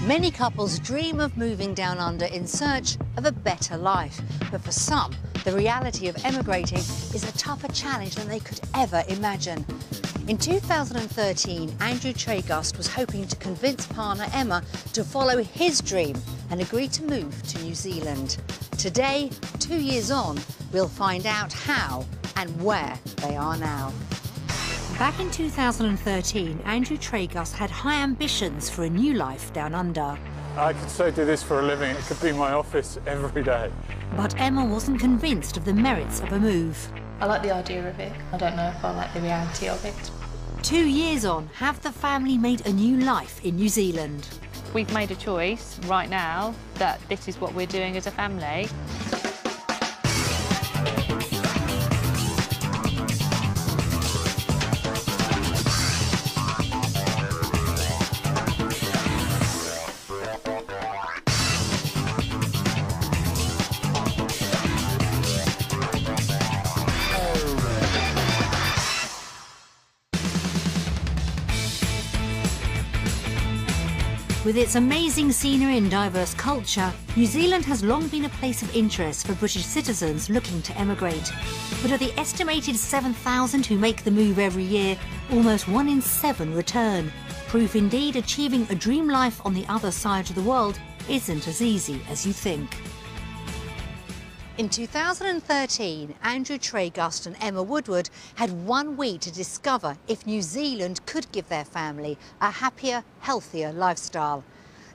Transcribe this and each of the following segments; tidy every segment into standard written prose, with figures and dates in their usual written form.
Many couples dream of moving down under in search of a better life. But for some, the reality of emigrating is a tougher challenge than they could ever imagine. In 2013, Andrew Treagust was hoping to convince partner Emma to follow his dream and agree to move to New Zealand. Today, 2 years on, we'll find out how and where they are now. Back in 2013, Andrew Treagust had high ambitions for a new life down under. I could so do this for a living. It could be my office every day. But Emma wasn't convinced of the merits of a move. I like the idea of it. I don't know if I like the reality of it. 2 years on, have the family made a new life in New Zealand? We've made a choice right now that this is what we're doing as a family. With its amazing scenery and diverse culture, New Zealand has long been a place of interest for British citizens looking to emigrate. But of the estimated 7,000 who make the move every year, almost 1 in 7 return. Proof indeed achieving a dream life on the other side of the world isn't as easy as you think. In 2013, Andrew Treagust and Emma Woodward had 1 week to discover if New Zealand could give their family a happier, healthier lifestyle.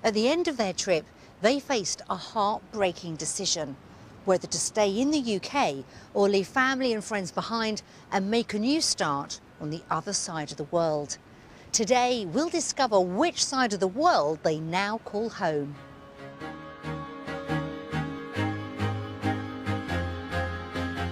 At the end of their trip, they faced a heartbreaking decision, whether to stay in the UK or leave family and friends behind and make a new start on the other side of the world. Today, we'll discover which side of the world they now call home.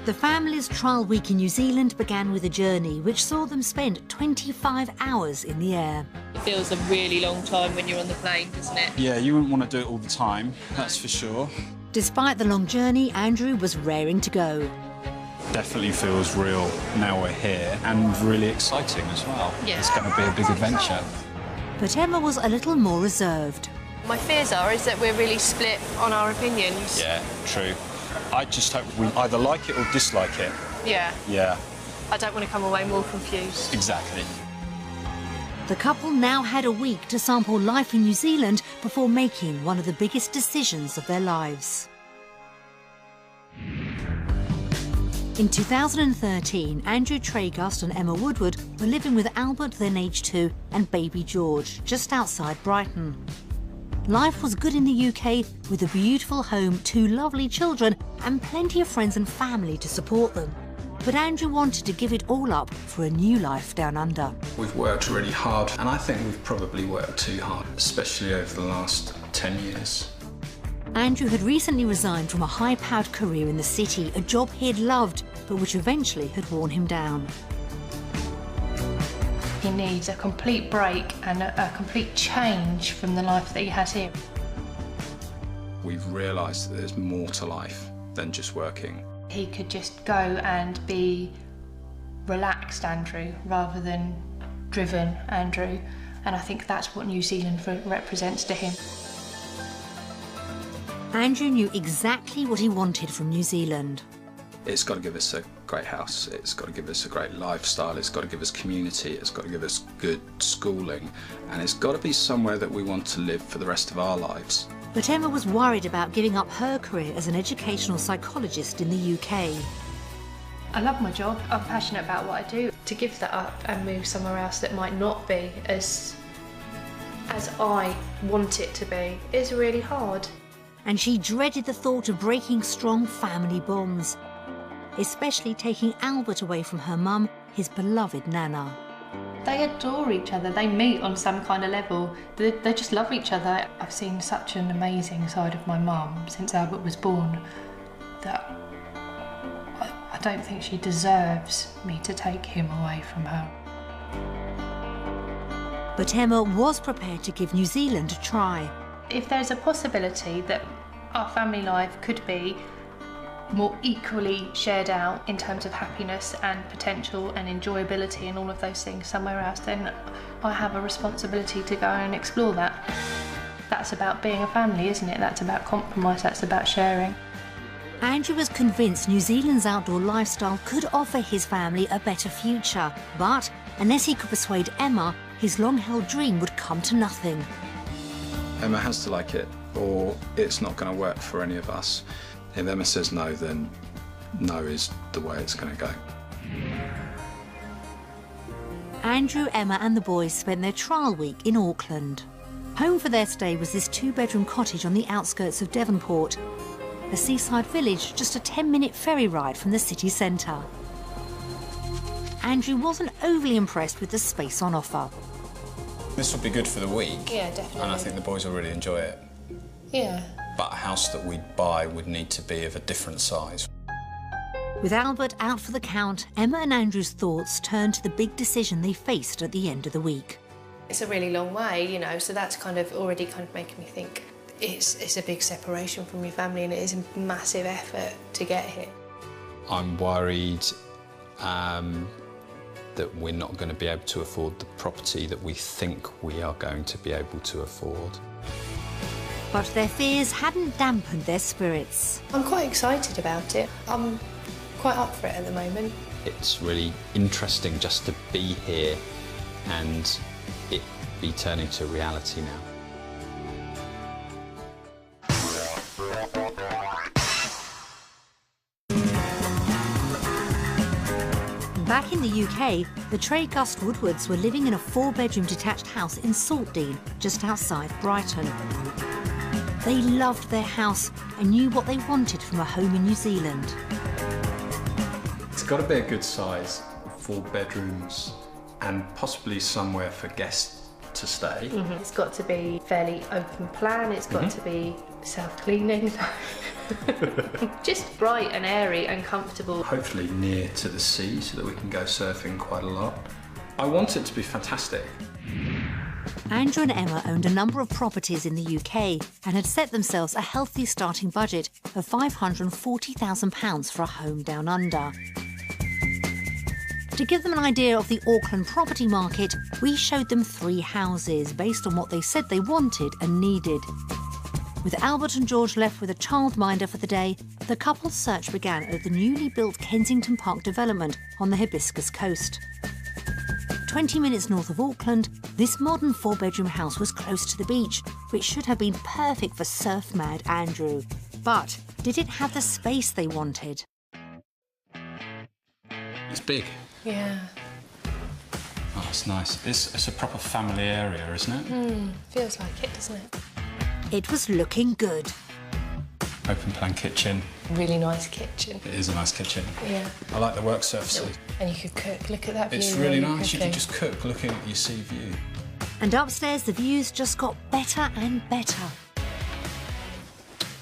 The family's trial week in New Zealand began with a journey which saw them spend 25 hours in the air. It feels a really long time when you're on the plane, doesn't it? Yeah, you wouldn't want to do it all the time, that's for sure. Despite the long journey, Andrew was raring to go. Definitely feels real now we're here, and really exciting as well. Yeah. It's going to be a big adventure. But Emma was a little more reserved. My fears is that we're really split on our opinions. Yeah, true. I just hope we either like it or dislike it. Yeah. Yeah. I don't want to come away more confused. Exactly. The couple now had a week to sample life in New Zealand before making one of the biggest decisions of their lives. In 2013, Andrew Treagust and Emma Woodward were living with Albert, then aged 2, and baby George, just outside Brighton. Life was good in the UK, with a beautiful home, 2 lovely children, and plenty of friends and family to support them. But Andrew wanted to give it all up for a new life down under. We've worked really hard, and I think we've probably worked too hard, especially over the last 10 years. Andrew had recently resigned from a high-powered career in the city, a job he had loved, but which eventually had worn him down. He needs a complete break and a complete change from the life that he has here. We've realised that there's more to life than just working. He could just go and be relaxed Andrew rather than driven Andrew, and I think that's what New Zealand represents to him. Andrew knew exactly what he wanted from New Zealand. It's got to give us a great house, it's got to give us a great lifestyle, it's got to give us community, it's got to give us good schooling, and it's got to be somewhere that we want to live for the rest of our lives. But Emma was worried about giving up her career as an educational psychologist in the UK. I love my job, I'm passionate about what I do. To give that up and move somewhere else that might not be as I want it to be is really hard. And she dreaded the thought of breaking strong family bonds, especially taking Albert away from her mum, his beloved Nana. They adore each other, they meet on some kind of level, they just love each other. I've seen such an amazing side of my mum since Albert was born that I don't think she deserves me to take him away from her. But Emma was prepared to give New Zealand a try. If there's a possibility that our family life could be more equally shared out in terms of happiness and potential and enjoyability and all of those things somewhere else, then I have a responsibility to go and explore that. That's about being a family, isn't it? That's about compromise, that's about sharing. Andrew was convinced New Zealand's outdoor lifestyle could offer his family a better future, but unless he could persuade Emma, his long-held dream would come to nothing. Emma has to like it, or it's not going to work for any of us. If Emma says no, then no is the way it's going to go. Andrew, Emma and the boys spent their trial week in Auckland. Home for their stay was this 2-bedroom cottage on the outskirts of Devonport, a seaside village just a 10-minute ferry ride from the city centre. Andrew wasn't overly impressed with the space on offer. This will be good for the week. Yeah, definitely. And I think the boys will really enjoy it. Yeah. But a house that we'd buy would need to be of a different size. With Albert out for the count, Emma and Andrew's thoughts turned to the big decision they faced at the end of the week. It's a really long way, you know, so that's kind of already making me think it's a big separation from your family and it is a massive effort to get here. I'm worried that we're not going to be able to afford the property that we think we are going to be able to afford. But their fears hadn't dampened their spirits. I'm quite excited about it. I'm quite up for it at the moment. It's really interesting just to be here and it be turning to reality now. Back in the UK, the Treagust Woodwards were living in a 4-bedroom detached house in Saltdean, just outside Brighton. They loved their house and knew what they wanted from a home in New Zealand. It's got to be a good size, 4 bedrooms, and possibly somewhere for guests to stay. It's got to be fairly open plan, it's got to be self-cleaning. Just bright and airy and comfortable. Hopefully near to the sea so that we can go surfing quite a lot. I want it to be fantastic. Andrew and Emma owned a number of properties in the UK and had set themselves a healthy starting budget of £540,000 for a home down under. To give them an idea of the Auckland property market, we showed them 3 houses based on what they said they wanted and needed. With Albert and George left with a childminder for the day, the couple's search began at the newly built Kensington Park development on the Hibiscus coast. 20 minutes north of Auckland, this modern 4-bedroom house was close to the beach, which should have been perfect for surf-mad Andrew. But did it have the space they wanted? It's big. Yeah. Oh, it's nice. It's a proper family area, isn't it? Feels like it, doesn't it? It was looking good. Open plan kitchen. Really nice kitchen. It is a nice kitchen. Yeah. I like the work surfaces. And you could cook. Look at that view. It's really nice. You can just cook looking at your sea view. And upstairs, the views just got better and better.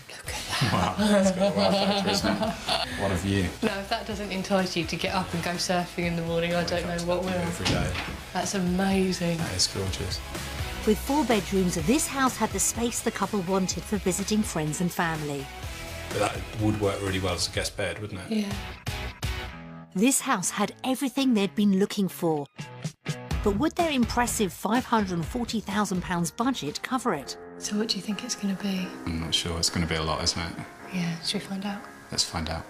Look at that. Wow, it's got a wow factor, isn't it? What a view. No, if that doesn't entice you to get up and go surfing in the morning, I don't know what will. Every day. That's amazing. That is gorgeous. With 4 bedrooms, this house had the space the couple wanted for visiting friends and family. But that would work really well as a guest bed, wouldn't it? Yeah. This house had everything they'd been looking for. But would their impressive £540,000 budget cover it? So what do you think it's going to be? I'm not sure. It's going to be a lot, isn't it? Yeah, should we find out? Let's find out.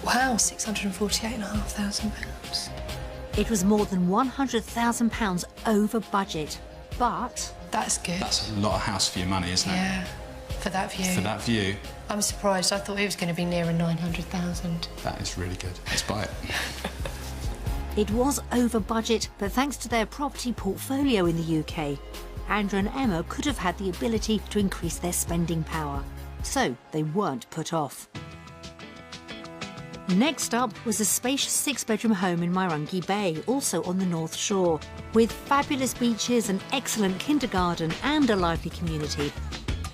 Wow, £648,500. It was more than £100,000 over budget, but... That's good. That's a lot of house for your money, isn't it? Yeah, for that view. For that view. I'm surprised. I thought it was going to be nearer 900,000. That is really good. Let's buy it. It was over budget, but thanks to their property portfolio in the UK, Andrew and Emma could have had the ability to increase their spending power. So they weren't put off. Next up was a spacious 6-bedroom home in Mairangi Bay, also on the North Shore. With fabulous beaches, an excellent kindergarten and a lively community.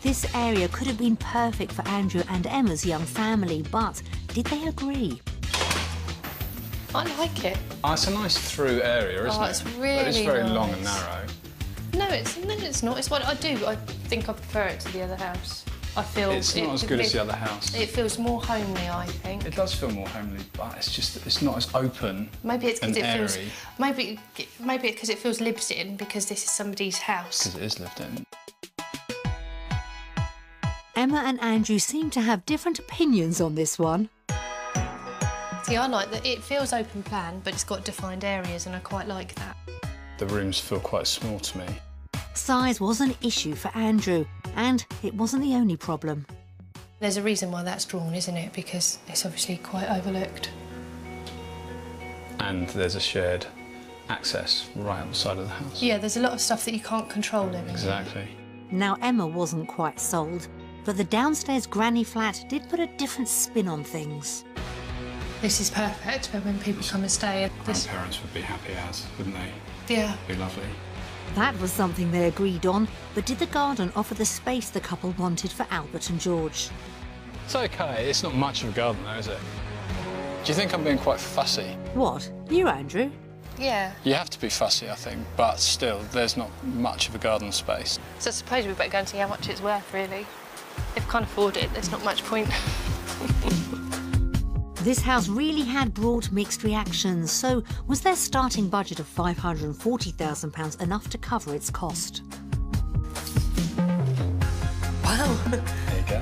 This area could have been perfect for Andrew and Emma's young family, but did they agree? I like it. Oh, it's a nice through area, isn't it? It's really But it's very nice. long and narrow. No, it's not. It's what I do. I think I prefer it to the other house. I feel It's not as good as the other house. It feels more homely, I think. It does feel more homely, but it's not as open. Maybe it's because and it feels. airy. Maybe because it feels lived in, because this is somebody's house. Because it is lived in. Emma and Andrew seem to have different opinions on this one. See, I like that it feels open plan, but it's got defined areas, and I quite like that. The rooms feel quite small to me. Size was an issue for Andrew, and it wasn't the only problem. There's a reason why that's drawn, isn't it? Because it's obviously quite overlooked. And there's a shared access right on the side of the house. Yeah, there's a lot of stuff that you can't control in. Exactly. Now, Emma wasn't quite sold, but the downstairs granny flat did put a different spin on things. This is perfect for when people come and stay. Grandparents would be happy as, wouldn't they? Yeah. It'd be lovely. That was something they agreed on, but did the garden offer the space the couple wanted for Albert and George? It's okay. It's not much of a garden, though, is it? Do you think I'm being quite fussy? What? You, Andrew? Yeah. You have to be fussy, I think, but still, there's not much of a garden space. So I suppose we better go and see how much it's worth, really. If we can't afford it, there's not much point. This house really had brought mixed reactions, so was their starting budget of £540,000 enough to cover its cost? Wow. There you go.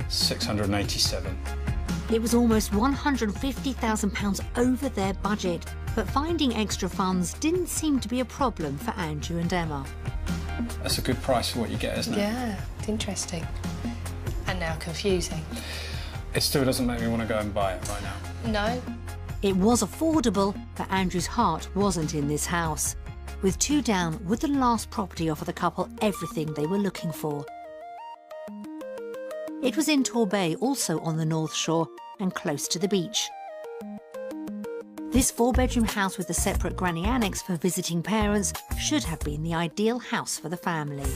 687. It was almost £150,000 over their budget, but finding extra funds didn't seem to be a problem for Andrew and Emma. That's a good price for what you get, isn't it? Yeah, it's interesting. And now confusing. It still doesn't make me want to go and buy it right now. No. It was affordable, but Andrew's heart wasn't in this house. With 2 down, would the last property offer the couple everything they were looking for? It was in Torbay, also on the North Shore and close to the beach. This 4-bedroom house with a separate granny annex for visiting parents should have been the ideal house for the family.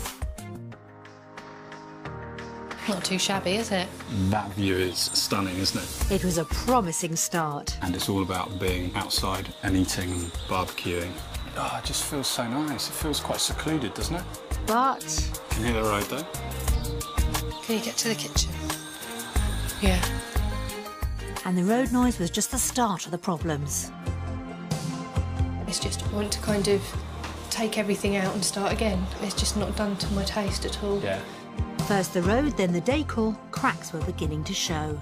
Not too shabby, is it? That view is stunning, isn't it? It was a promising start. And it's all about being outside and eating and barbecuing. Oh, it just feels so nice. It feels quite secluded, doesn't it? But Can you hear the road, though? Can you get to the kitchen? Yeah. and the road noise was just the start of the problems. It's just I want to kind of take everything out and start again. It's just not done to my taste at all. Yeah. First the road, then the decor, cracks were beginning to show.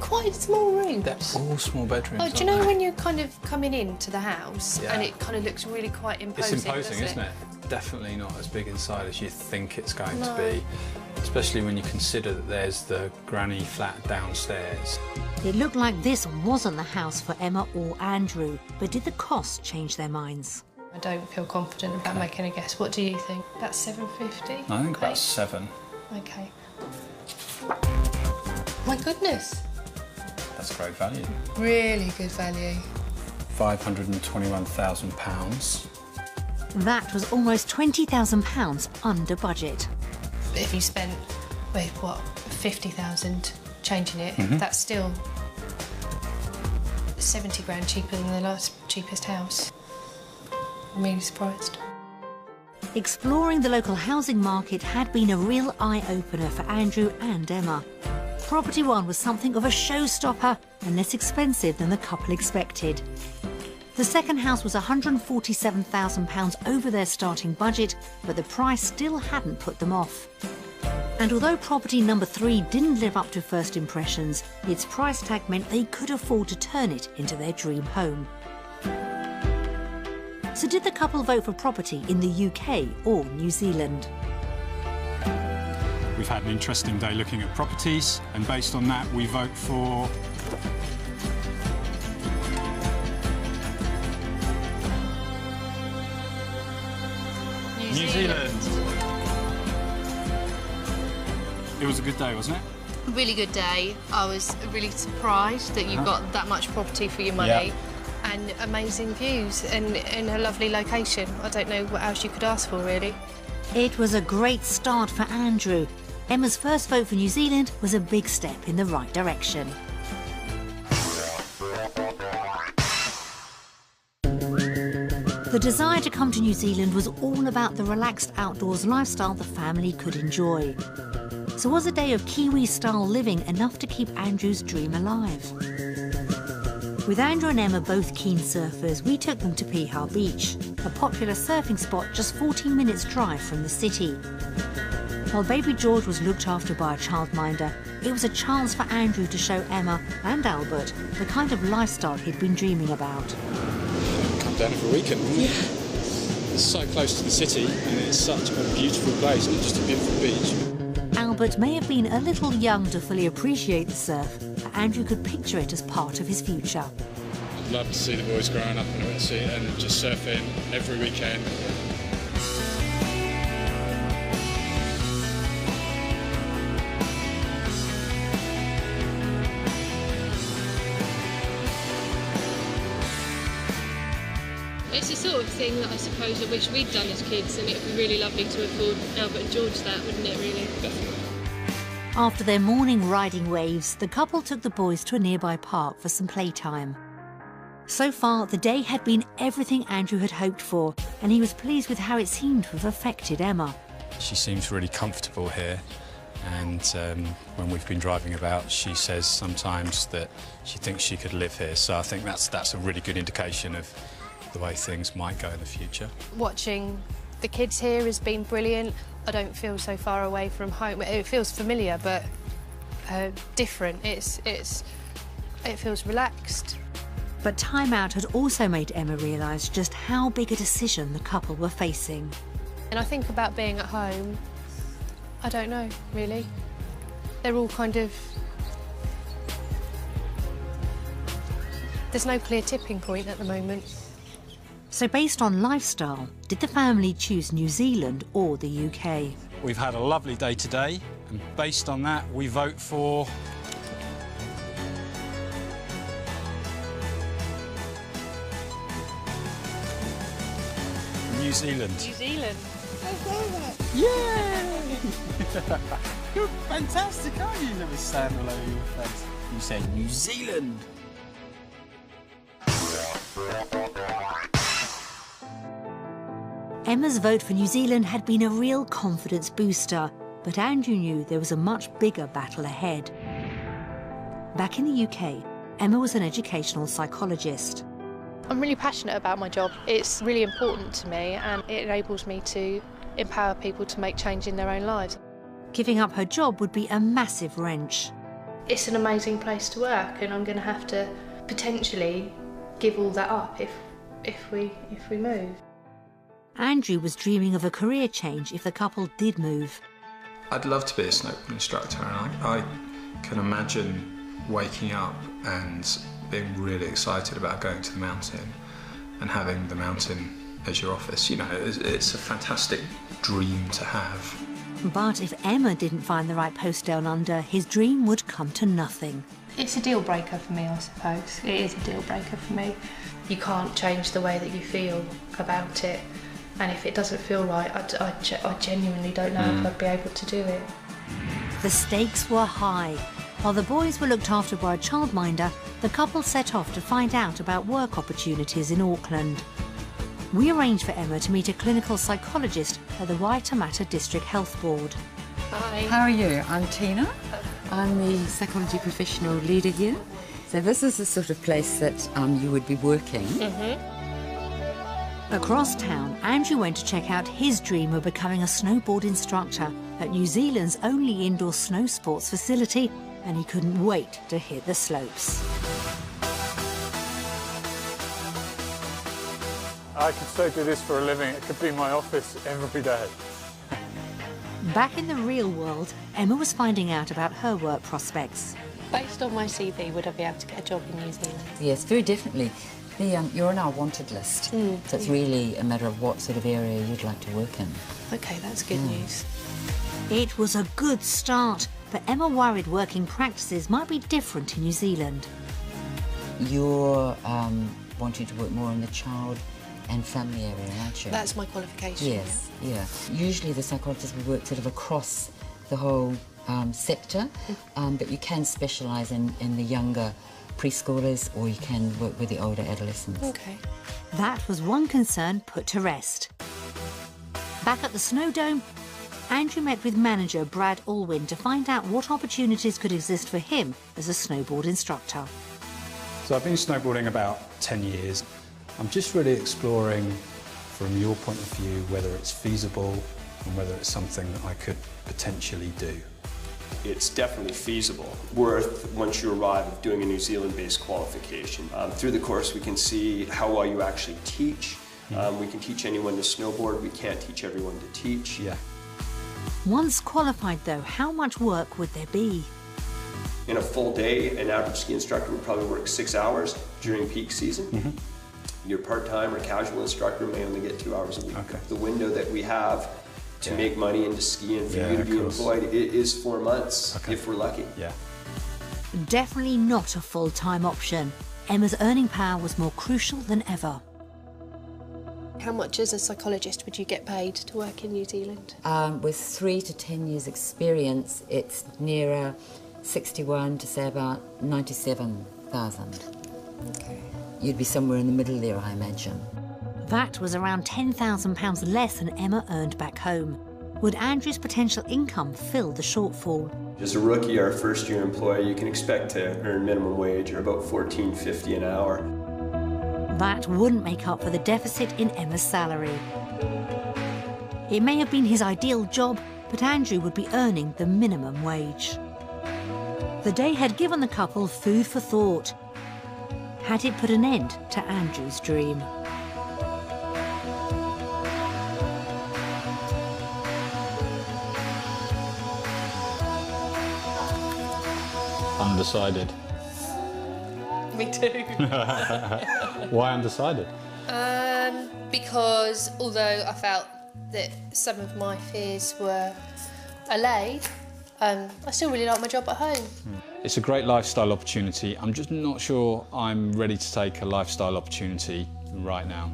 Quite small rooms. They're all small bedrooms. Oh, do you know when you're kind of coming into the house Yeah. and it kind of looks really quite imposing? It's imposing, isn't it? Definitely not as big inside as you think it's going to be, especially when you consider that there's the granny flat downstairs. It looked like this wasn't the house for Emma or Andrew, but did the cost change their minds? I don't feel confident about making a guess. What do you think? About 750? I think about 7. Okay. My goodness. That's great value. Really good value. £521,000. That was almost £20,000 under budget. If you spent, wait, what, 50,000 changing it, that's still 70 grand cheaper than the last cheapest house. I'm really surprised. Exploring the local housing market had been a real eye-opener for Andrew and Emma. Property One was something of a showstopper and less expensive than the couple expected. The second house was £147,000 over their starting budget, but the price still hadn't put them off. And although property number 3 didn't live up to first impressions, its price tag meant they could afford to turn it into their dream home. So did the couple vote for property in the UK or New Zealand? We've had an interesting day looking at properties, and based on that, we vote for New Zealand. It was a good day, wasn't it? Really good day. I was really surprised that you got that much property for your money. And amazing views and in a lovely location. I don't know what else you could ask for, really. It was a great start for Andrew. Emma's first vote for New Zealand was a big step in the right direction. The The desire to come to New Zealand was all about the relaxed outdoors lifestyle the family could enjoy. So was a day of Kiwi-style living enough to keep Andrew's dream alive? With Andrew and Emma both keen surfers, we took them to Piha Beach, a popular surfing spot just 14 minutes drive from the city. While baby George was looked after by a childminder, it was a chance for Andrew to show Emma and Albert the kind of lifestyle he'd been dreaming about. Come down every weekend, wouldn't we? It's so close to the city and it's such a beautiful place, not just a beautiful beach. Albert may have been a little young to fully appreciate the surf, but Andrew could picture it as part of his future. I'd love to see the boys growing up in the wetsuit and just surfing every weekend. It's the sort of thing that I suppose I wish we'd done as kids, and it would be really lovely to afford Albert and George that, wouldn't it, really? Definitely. After their morning riding waves, the couple took the boys to a nearby park for some playtime. So far, the day had been everything Andrew had hoped for, and he was pleased with how it seemed to have affected Emma. She seems really comfortable here, and when we've been driving about, she says sometimes that she thinks she could live here, so I think that's a really good indication of the way things might go in the future. Watching the kids here has been brilliant. I don't feel so far away from home. It feels familiar, but different. It feels relaxed. But time out had also made Emma realise just how big a decision the couple were facing. And I think about being at home, I don't know, really. They're all kind of... There's no clear tipping point at the moment. So based on lifestyle, did the family choose New Zealand or the UK? We've had a lovely day today, and based on that, we vote for... New Zealand. New Zealand. Yay! You're fantastic, aren't you? Never stand all over your face. You said New Zealand. Emma's vote for New Zealand had been a real confidence booster, but Andrew knew there was a much bigger battle ahead. Back in the UK, Emma was an educational psychologist. I'm really passionate about my job. It's really important to me, and it enables me to empower people to make change in their own lives. Giving up her job would be a massive wrench. It's an amazing place to work, and I'm going to have to potentially give all that up if we move. Andrew was dreaming of a career change if the couple did move. I'd love to be a snowboard instructor, and I can imagine waking up and being really excited about going to the mountain and having the mountain as your office. You know, it's a fantastic dream to have. But if Emma didn't find the right post down under, his dream would come to nothing. It's a deal breaker for me, I suppose. It is a deal breaker for me. You can't change the way that you feel about it. And if it doesn't feel right, I genuinely don't know if I'd be able to do it. The stakes were high. While the boys were looked after by a childminder, the couple set off to find out about work opportunities in Auckland. We arranged for Emma to meet a clinical psychologist at the Waitemata District Health Board. Hi. How are you? I'm Tina. I'm the psychology professional leader here. So this is the sort of place that you would be working. Across town, Andrew went to check out his dream of becoming a snowboard instructor at New Zealand's only indoor snow sports facility, and he couldn't wait to hit the slopes. I could so do this for a living. It could be my office every day. Back in the real world, Emma was finding out about her work prospects. Based on my CV, would I be able to get a job in New Zealand? Yes, very definitely. You're on our wanted list, so it's really a matter of what sort of area you'd like to work in. OK, that's good news. It was a good start, but Emma worried working practices might be different in New Zealand. You're wanting to work more in the child and family area, aren't you? That's my qualification. Yes, yeah. Usually the psychologists will work sort of across the whole sector, but you can specialise in the younger preschoolers or you can work with the older adolescents. Okay. That was one concern put to rest. Back at the Snowdome, Andrew met with manager Brad Alwyn to find out what opportunities could exist for him as a snowboard instructor. So I've been snowboarding about 10 years. I'm just really exploring, from your point of view, whether it's feasible and whether it's something that I could potentially do. It's definitely feasible. Worth, once you arrive, doing a New Zealand-based qualification. Through the course we can see how well you actually teach. We can teach anyone to snowboard, we can't teach everyone to teach. Yeah. Once qualified though, how much work would there be? In a full day, an average ski instructor would probably work 6 hours during peak season. Your part-time or casual instructor may only get 2 hours a week. Okay. The window that we have to make money into skiing for you to be employed, it is 4 months, if we're lucky. Yeah. Definitely not a full-time option. Emma's earning power was more crucial than ever. How much as a psychologist would you get paid to work in New Zealand? With 3 to 10 years experience, it's nearer 61 to say about 97,000. Okay. You'd be somewhere in the middle there, I imagine. That was around £10,000 less than Emma earned back home. Would Andrew's potential income fill the shortfall? As a rookie or a first-year employee, you can expect to earn minimum wage or about $14.50 an hour. That wouldn't make up for the deficit in Emma's salary. It may have been his ideal job, but Andrew would be earning the minimum wage. The day had given the couple food for thought. Had it put an end to Andrew's dream? Undecided. Me too. Why undecided? Because although I felt that some of my fears were allayed, I still really like my job at home. It's a great lifestyle opportunity. I'm just not sure I'm ready to take a lifestyle opportunity right now.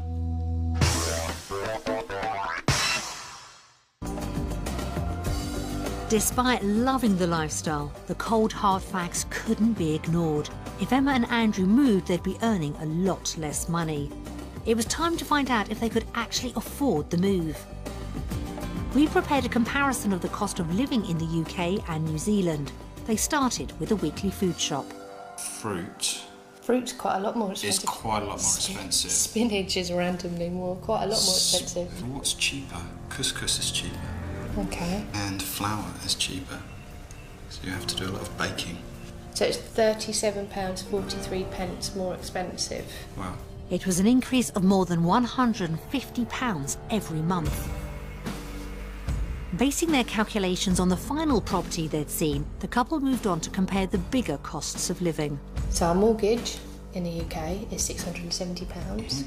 Despite loving the lifestyle, the cold hard facts couldn't be ignored. If Emma and Andrew moved, they'd be earning a lot less money. It was time to find out if they could actually afford the move. We prepared a comparison of the cost of living in the UK and New Zealand. They started with a weekly food shop. Fruit's quite a lot more expensive. It's quite a lot more expensive. Spinach is randomly quite a lot more expensive. What's cheaper? Couscous is cheaper. Okay. And flour is cheaper. So you have to do a lot of baking. So it's £37.43 more expensive. Wow. It was an increase of more than £150 every month. Basing their calculations on the final property they'd seen, the couple moved on to compare the bigger costs of living. So our mortgage in the UK is £670.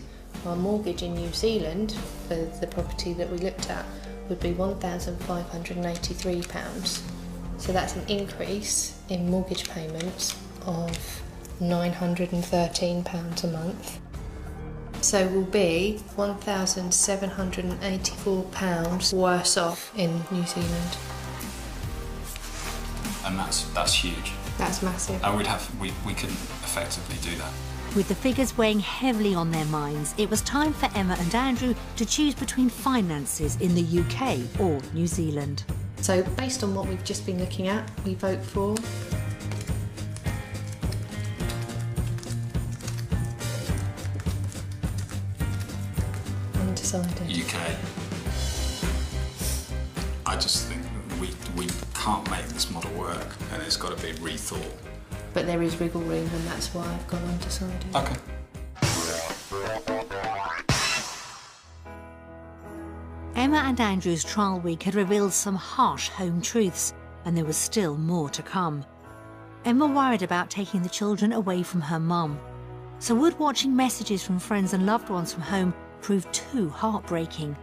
Our mortgage in New Zealand, for the property that we looked at, would be £1,583. So that's an increase in mortgage payments of £913 a month. So we'll be £1,784 worse off in New Zealand. And that's huge. That's massive. And we couldn't effectively do that. With the figures weighing heavily on their minds, it was time for Emma and Andrew to choose between finances in the UK or New Zealand. So based on what we've just been looking at, we vote for undecided. UK. I just think we can't make this model work and it's got to be rethought. But there is wiggle room and that's why I've gone undecided. Okay. Emma and Andrew's trial week had revealed some harsh home truths, and there was still more to come. Emma worried about taking the children away from her mum. So would watching messages from friends and loved ones from home prove too heartbreaking?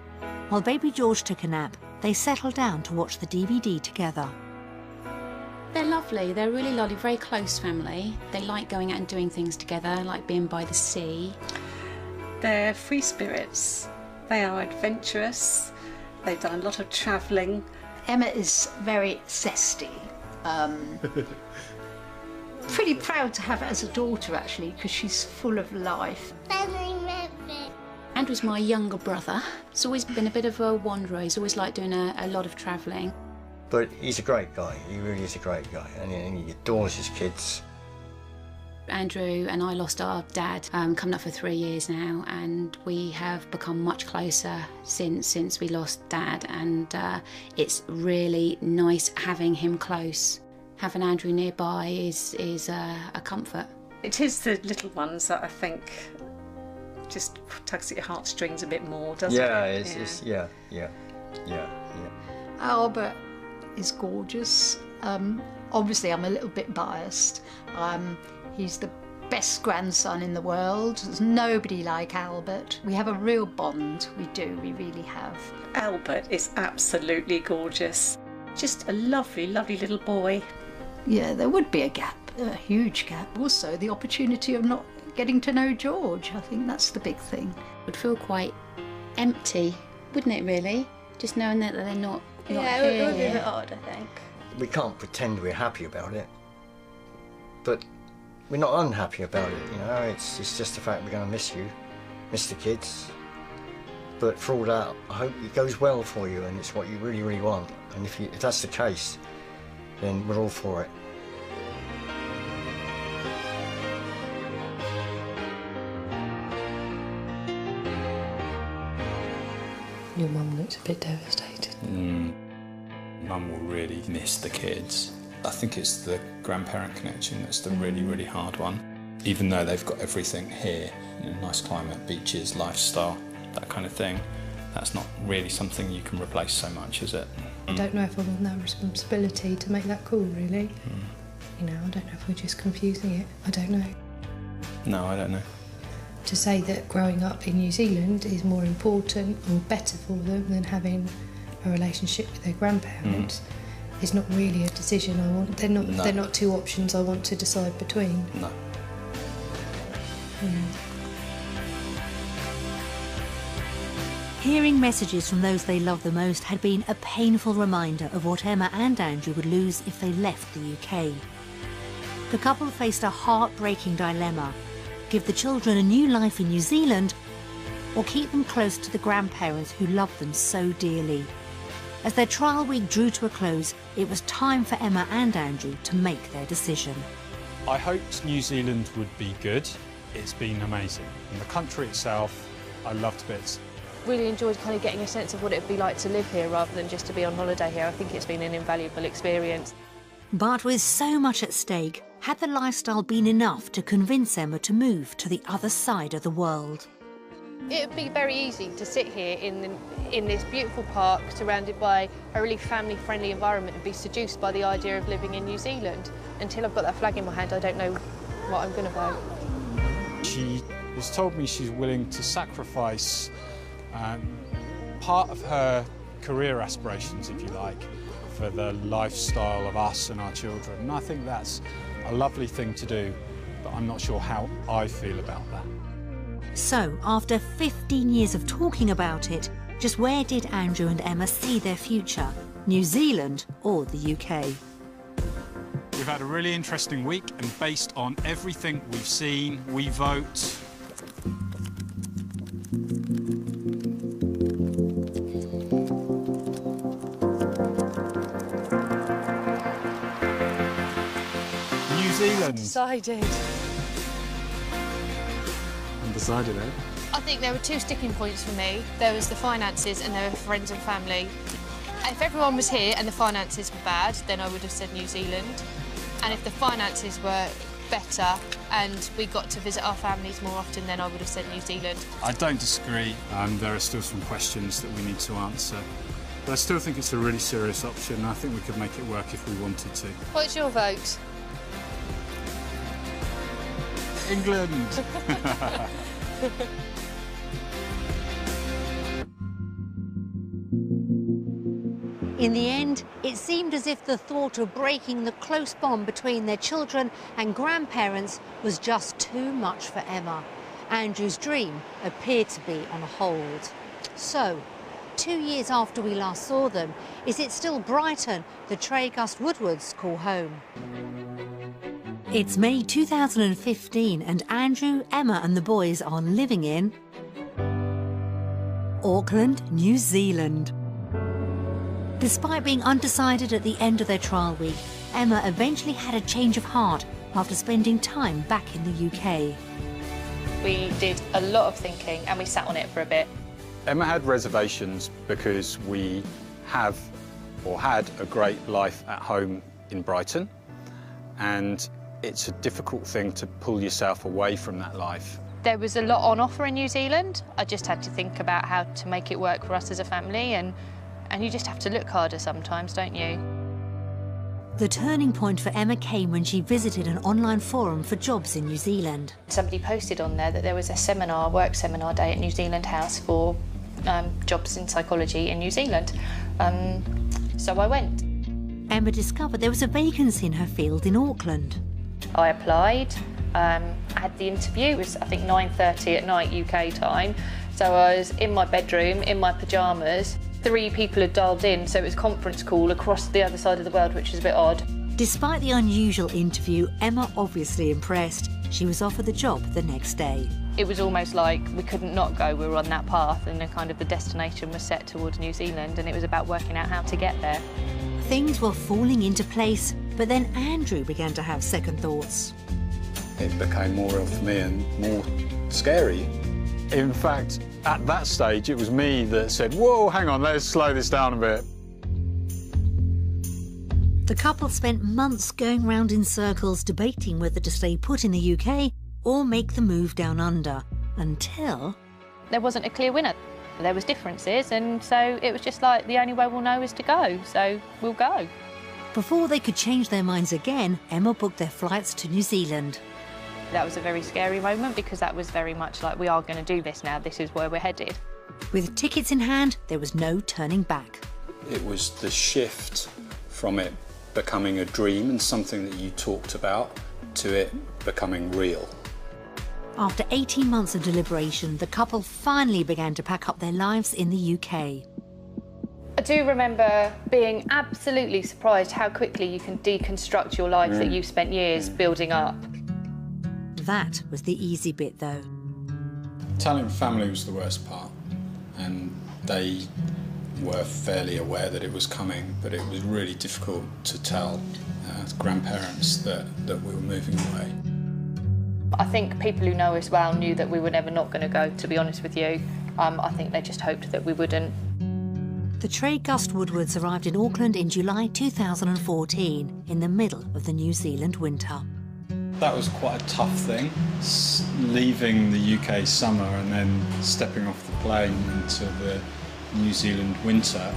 While baby George took a nap, they settled down to watch the DVD together. They're lovely, they're really lovely, very close family. They like going out and doing things together, like being by the sea. They're free spirits, they are adventurous, they've done a lot of travelling. Emma is very zesty. pretty proud to have her as a daughter, actually, because she's full of life. Andrew's my younger brother. He's always been a bit of a wanderer. He's always liked doing a lot of travelling. But he's a great guy. He really is a great guy, and he adores his kids. Andrew and I lost our dad coming up for 3 years now, and we have become much closer since we lost Dad, and it's really nice having him close. Having Andrew nearby is a comfort. It is the little ones that I think just tugs at your heartstrings a bit more, doesn't it? Yeah. Albert is gorgeous. Obviously, I'm a little bit biased. He's the best grandson in the world. There's nobody like Albert. We have a real bond. We do, we really have. Albert is absolutely gorgeous. Just a lovely, lovely little boy. Yeah, there would be a gap, a huge gap. Also, the opportunity of not getting to know George. I think that's the big thing. It would feel quite empty, wouldn't it, really? Just knowing that they're not yeah, here. It would be a bit odd, I think. We can't pretend we're happy about it, but we're not unhappy about it, you know. It's just the fact we're going to miss you, miss the kids. But for all that, I hope it goes well for you and it's what you really, really want. And if that's the case, then we're all for it. Your mum looks a bit devastated. Mum will really miss the kids. I think it's the grandparent connection that's the really, really hard one. Even though they've got everything here, you know, nice climate, beaches, lifestyle, that kind of thing, that's not really something you can replace so much, is it? I don't know if I want that responsibility to make that call, really. You know, I don't know if we're just confusing it. I don't know. No, I don't know. To say that growing up in New Zealand is more important or better for them than having a relationship with their grandparents is not really a decision I want. They're not two options I want to decide between. No. Hearing messages from those they love the most had been a painful reminder of what Emma and Andrew would lose if they left the UK. The couple faced a heartbreaking dilemma: give the children a new life in New Zealand or keep them close to the grandparents who loved them so dearly. As their trial week drew to a close, it was time for Emma and Andrew to make their decision. I hoped New Zealand would be good. It's been amazing. And the country itself, I loved bits. Really enjoyed kind of getting a sense of what it would be like to live here rather than just to be on holiday here. I think it's been an invaluable experience. But with so much at stake, had the lifestyle been enough to convince Emma to move to the other side of the world? It would be very easy to sit here in this beautiful park surrounded by a really family-friendly environment and be seduced by the idea of living in New Zealand. Until I've got that flag in my hand, I don't know what I'm going to vote. She has told me she's willing to sacrifice part of her career aspirations, if you like, for the lifestyle of us and our children. And I think that's a lovely thing to do, but I'm not sure how I feel about that. So, after 15 years of talking about it, just where did Andrew and Emma see their future? New Zealand or the UK? We've had a really interesting week, and based on everything we've seen, we vote... New Zealand. Decided. Undecided, eh? I think there were two sticking points for me. There was the finances and there were friends and family. If everyone was here and the finances were bad, then I would have said New Zealand. And if the finances were better and we got to visit our families more often, then I would have said New Zealand. I don't disagree. There are still some questions that we need to answer. But I still think it's a really serious option. I think we could make it work if we wanted to. What's your vote? England! In the end, it seemed as if the thought of breaking the close bond between their children and grandparents was just too much for Emma. Andrew's dream appeared to be on hold. So, 2 years after we last saw them, is it still Brighton the Treagust Woodwards call home? It's May 2015 and Andrew, Emma and the boys are living in Auckland, New Zealand. Despite being undecided at the end of their trial week, Emma eventually had a change of heart after spending time back in the UK. We did a lot of thinking and we sat on it for a bit. Emma had reservations because we have or had a great life at home in Brighton, and it's a difficult thing to pull yourself away from that life. There was a lot on offer in New Zealand. I just had to think about how to make it work for us as a family, and you just have to look harder sometimes, don't you? The turning point for Emma came when she visited an online forum for jobs in New Zealand. Somebody posted on there that there was a seminar, work seminar day at New Zealand House for jobs in psychology in New Zealand. So I went. Emma discovered there was a vacancy in her field in Auckland. I applied, I had the interview, it was I think 9:30 at night UK time, so I was in my bedroom, in my pyjamas. 3 people had dialed in, so it was a conference call across the other side of the world, which was a bit odd. Despite the unusual interview, Emma obviously impressed. She was offered the job the next day. It was almost like we couldn't not go, we were on that path, and the destination was set towards New Zealand, and it was about working out how to get there. Things were falling into place, but then Andrew began to have second thoughts. It became more real for me and more scary. In fact, at that stage, it was me that said, whoa, hang on, let's slow this down a bit. The couple spent months going round in circles debating whether to stay put in the UK or make the move down under, until... There wasn't a clear winner. There was differences, and so it was just like, the only way we'll know is to go, so we'll go. Before they could change their minds again, Emma booked their flights to New Zealand. That was a very scary moment because that was very much like, we are going to do this now, this is where we're headed. With tickets in hand, there was no turning back. It was the shift from it becoming a dream and something that you talked about to it becoming real. After 18 months of deliberation, the couple finally began to pack up their lives in the UK. I do remember being absolutely surprised how quickly you can deconstruct your life that you've spent years building up. That was the easy bit, though. Telling family was the worst part, and they were fairly aware that it was coming, but it was really difficult to tell grandparents that we were moving away. I think people who know us well knew that we were never not going to go, to be honest with you. I think they just hoped that we wouldn't. The Treagust Woodwards arrived in Auckland in July 2014, in the middle of the New Zealand winter. That was quite a tough thing, leaving the UK summer and then stepping off the plane into the New Zealand winter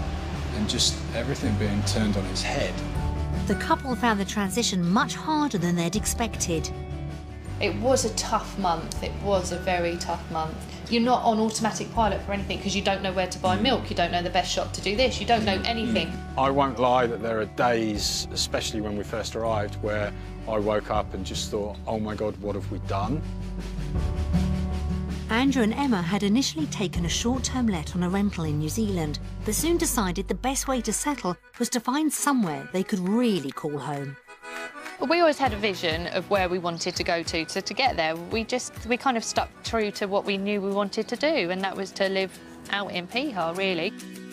and just everything being turned on its head. The couple found the transition much harder than they'd expected. It was a tough month, it was a very tough month. You're not on automatic pilot for anything because you don't know where to buy milk, you don't know the best shop to do this, you don't know anything. I won't lie that there are days, especially when we first arrived, where I woke up and just thought, oh my God, what have we done? Andrew and Emma had initially taken a short-term let on a rental in New Zealand, but soon decided the best way to settle was to find somewhere they could really call home. We always had a vision of where we wanted to go to, so to get there, we kind of stuck true to what we knew we wanted to do, and that was to live out in Piha, really.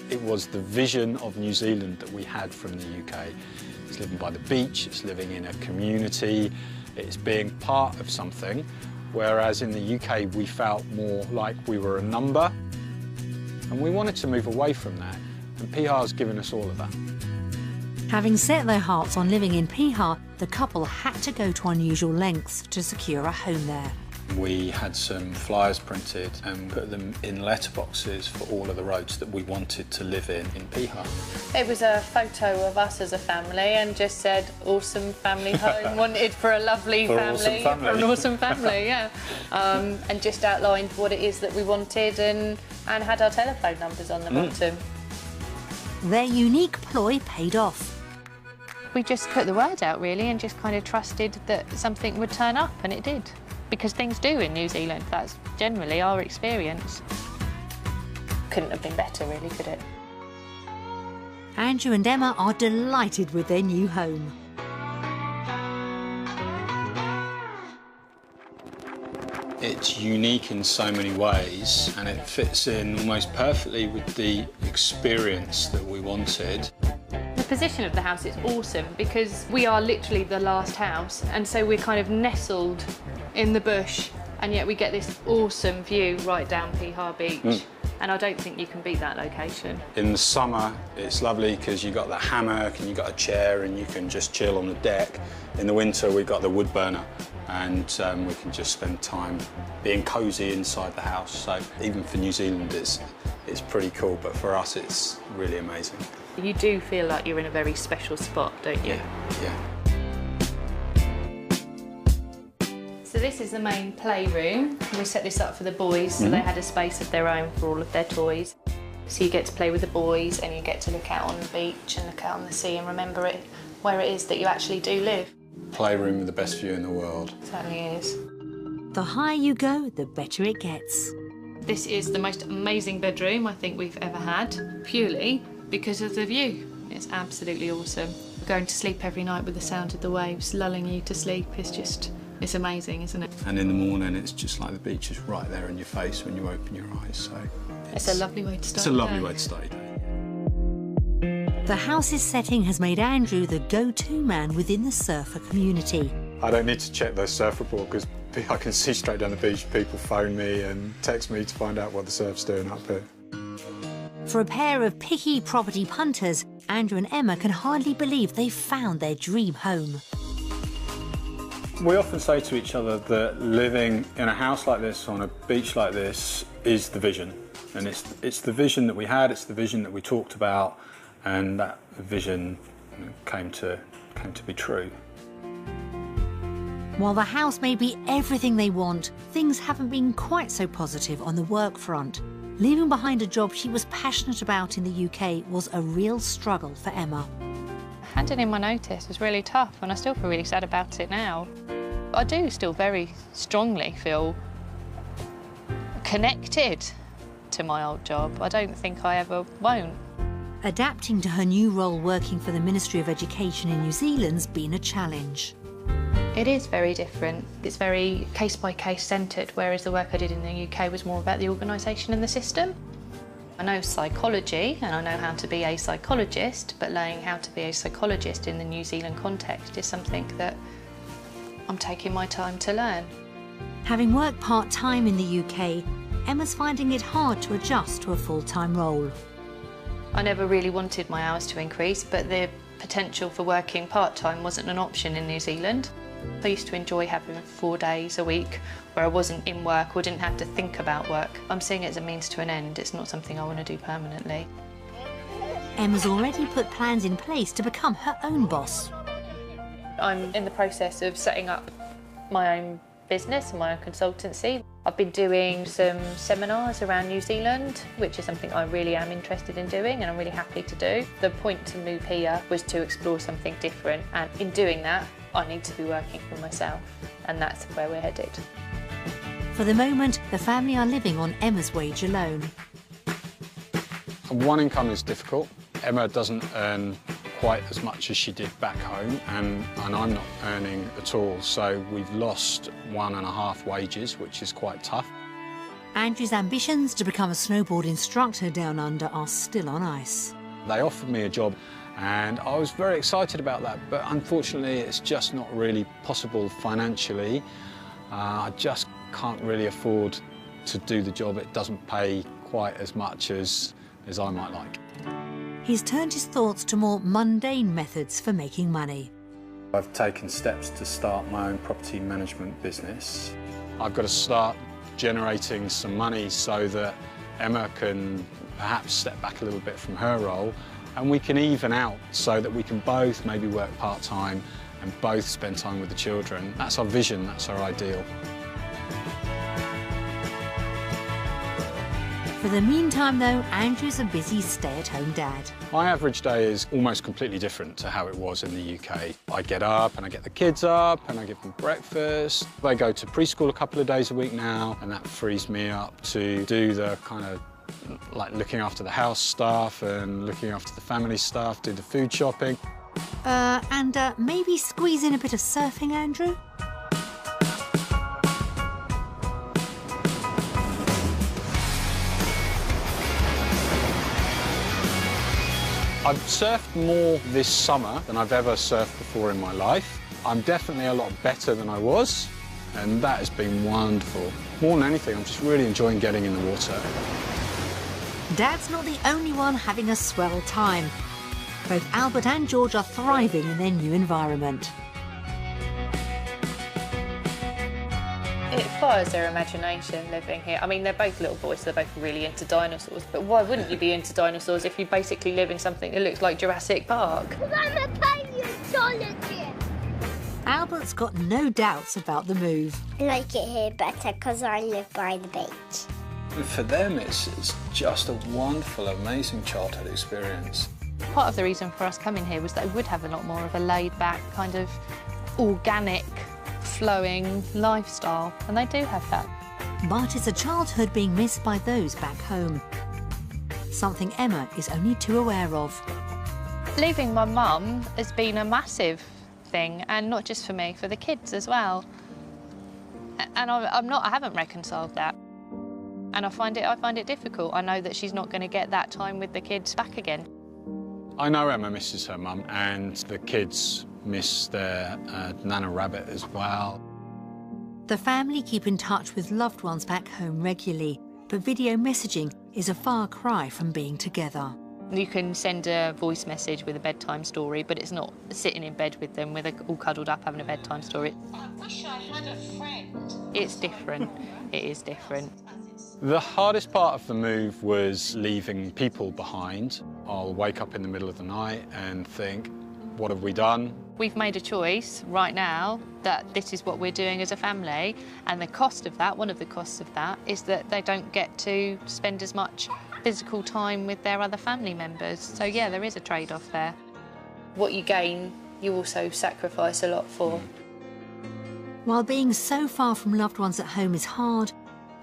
It was the vision of New Zealand that we had from the UK. It's living by the beach, it's living in a community, it's being part of something, whereas in the UK we felt more like we were a number, and we wanted to move away from that, and Piha's given us all of that. Having set their hearts on living in Piha, the couple had to go to unusual lengths to secure a home there. We had some flyers printed and put them in letterboxes for all of the roads that we wanted to live in Piha. It was a photo of us as a family and just said, awesome family home, wanted for a lovely family, for an awesome family, yeah. And just outlined what it is that we wanted and had our telephone numbers on the bottom. Their unique ploy paid off. We just put the word out, really, and just kind of trusted that something would turn up, and it did. Because things do in New Zealand, that's generally our experience. Couldn't have been better, really, could it? Andrew and Emma are delighted with their new home. It's unique in so many ways, and it fits in almost perfectly with the experience that we wanted. The position of the house is awesome because we are literally the last house, and so we're kind of nestled in the bush, and yet we get this awesome view right down Piha Beach. And I don't think you can beat that location. In the summer, it's lovely because you've got the hammock and you've got a chair and you can just chill on the deck. In the winter, we've got the wood burner, and we can just spend time being cosy inside the house. So even for New Zealand, it's pretty cool, but for us, it's really amazing. You do feel like you're in a very special spot, don't you? Yeah. So this is the main playroom. We set this up for the boys, so they had a space of their own for all of their toys. So you get to play with the boys and you get to look out on the beach and look out on the sea and remember it where it is that you actually do live. Playroom with the best view in the world. It certainly is. The higher you go, the better it gets. This is the most amazing bedroom I think we've ever had, purely because of the view. It's absolutely awesome. Going to sleep every night with the sound of the waves lulling you to sleep is just... it's amazing, isn't it? And in the morning, it's just like the beach is right there in your face when you open your eyes. So it's a lovely way to start. It's a lovely way to start your day. The house's setting has made Andrew the go-to man within the surfer community. I don't need to check the surf report because I can see straight down the beach. People phone me and text me to find out what the surf's doing up here. For a pair of picky property punters, Andrew and Emma can hardly believe they've found their dream home. We often say to each other that living in a house like this, on a beach like this, is the vision. And it's the vision that we had, it's the vision that we talked about, and that vision came to be true. While the house may be everything they want, things haven't been quite so positive on the work front. Leaving behind a job she was passionate about in the UK was a real struggle for Emma. Handing in my notice was really tough, and I still feel really sad about it now. I do still very strongly feel connected to my old job. I don't think I ever won't. Adapting to her new role working for the Ministry of Education in New Zealand's been a challenge. It is very different. It's very case-by-case centred, whereas the work I did in the UK was more about the organisation and the system. I know psychology and I know how to be a psychologist, but learning how to be a psychologist in the New Zealand context is something that I'm taking my time to learn. Having worked part-time in the UK, Emma's finding it hard to adjust to a full-time role. I never really wanted my hours to increase, but the potential for working part-time wasn't an option in New Zealand. I used to enjoy having 4 days a week where I wasn't in work or didn't have to think about work. I'm seeing it as a means to an end. It's not something I want to do permanently. Emma's already put plans in place to become her own boss. I'm in the process of setting up my own business and my own consultancy. I've been doing some seminars around New Zealand, which is something I really am interested in doing and I'm really happy to do. The point to move here was to explore something different, and in doing that, I need to be working for myself, and that's where we're headed. For the moment, the family are living on Emma's wage alone. One income is difficult. Emma doesn't earn quite as much as she did back home, and I'm not earning at all, so we've lost 1.5 wages, which is quite tough. Andrew's ambitions to become a snowboard instructor down under are still on ice. They offered me a job and I was very excited about that, but unfortunately it's just not really possible financially. I just can't really afford to do the job. It doesn't pay quite as much as I might like. He's turned his thoughts to more mundane methods for making money. I've taken steps to start my own property management business. I've got to start generating some money so that Emma can perhaps step back a little bit from her role and we can even out so that we can both maybe work part-time and both spend time with the children. That's our vision, that's our ideal. For the meantime, though, Andrew's a busy stay-at-home dad. My average day is almost completely different to how it was in the UK. I get up and I get the kids up and I give them breakfast. They go to preschool a couple of days a week now, and that frees me up to do the kind of like looking after the house stuff and looking after the family stuff, do the food shopping. And maybe squeeze in a bit of surfing, Andrew? I've surfed more this summer than I've ever surfed before in my life. I'm definitely a lot better than I was, and that has been wonderful. More than anything, I'm just really enjoying getting in the water. Dad's not the only one having a swell time. Both Albert and George are thriving in their new environment. It fires their imagination living here. I mean, they're both little boys, so they're both really into dinosaurs, but why wouldn't you be into dinosaurs if you basically live in something that looks like Jurassic Park? Because I'm a paleontologist. Albert's got no doubts about the move. I like it here better because I live by the beach. For them, it's just a wonderful, amazing childhood experience. Part of the reason for us coming here was that we would have a lot more of a laid-back, kind of organic, flowing lifestyle, and they do have that. But it's a childhood being missed by those back home. Something Emma is only too aware of. Leaving my mum has been a massive thing, and not just for me, for the kids as well. And I haven't reconciled that. And I find it difficult. I know that she's not going to get that time with the kids back again. I know Emma misses her mum, and the kids miss their Nana Rabbit as well. The family keep in touch with loved ones back home regularly, but video messaging is a far cry from being together. You can send a voice message with a bedtime story, but it's not sitting in bed with them all cuddled up having a bedtime story. I wish I had a friend. It's different. It is different. The hardest part of the move was leaving people behind. I'll wake up in the middle of the night and think, what have we done? We've made a choice right now that this is what we're doing as a family, and the cost of that, one of the costs of that, is that they don't get to spend as much physical time with their other family members. So yeah, there is a trade-off there. What you gain, you also sacrifice a lot for. While being so far from loved ones at home is hard,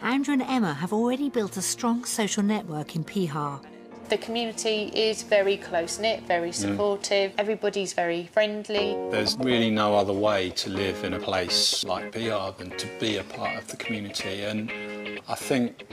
Andrew and Emma have already built a strong social network in Piha. The community is very close-knit, very supportive. Everybody's very friendly. There's really no other way to live in a place like Piha than to be a part of the community, and I think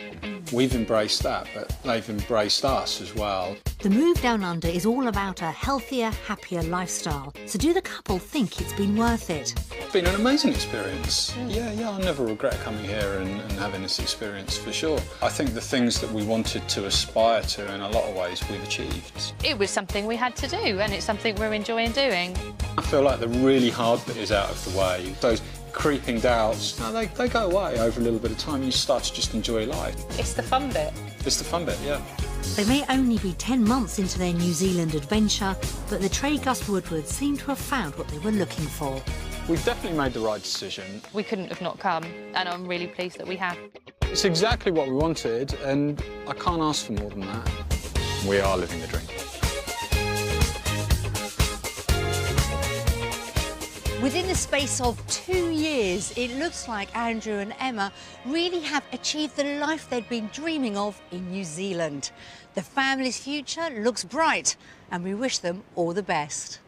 we've embraced that, but they've embraced us as well. The move down under is all about a healthier, happier lifestyle. So do the couple think it's been worth it? It's been an amazing experience. Yeah, I never regret coming here and having this experience, for sure. I think the things that we wanted to aspire to in a lot of ways we've achieved. It was something we had to do, and it's something we're enjoying doing. I feel like the really hard bit is out of the way. Those creeping doubts, no, they go away over a little bit of time. You start to just enjoy life. It's the fun bit. It's the fun bit, yeah. They may only be 10 months into their New Zealand adventure, but the Treagust Woodward seem to have found what they were looking for. We've definitely made the right decision. We couldn't have not come, and I'm really pleased that we have. It's exactly what we wanted, and I can't ask for more than that. We are living the dream. Within the space of 2 years, it looks like Andrew and Emma really have achieved the life they'd been dreaming of in New Zealand. The family's future looks bright, and we wish them all the best.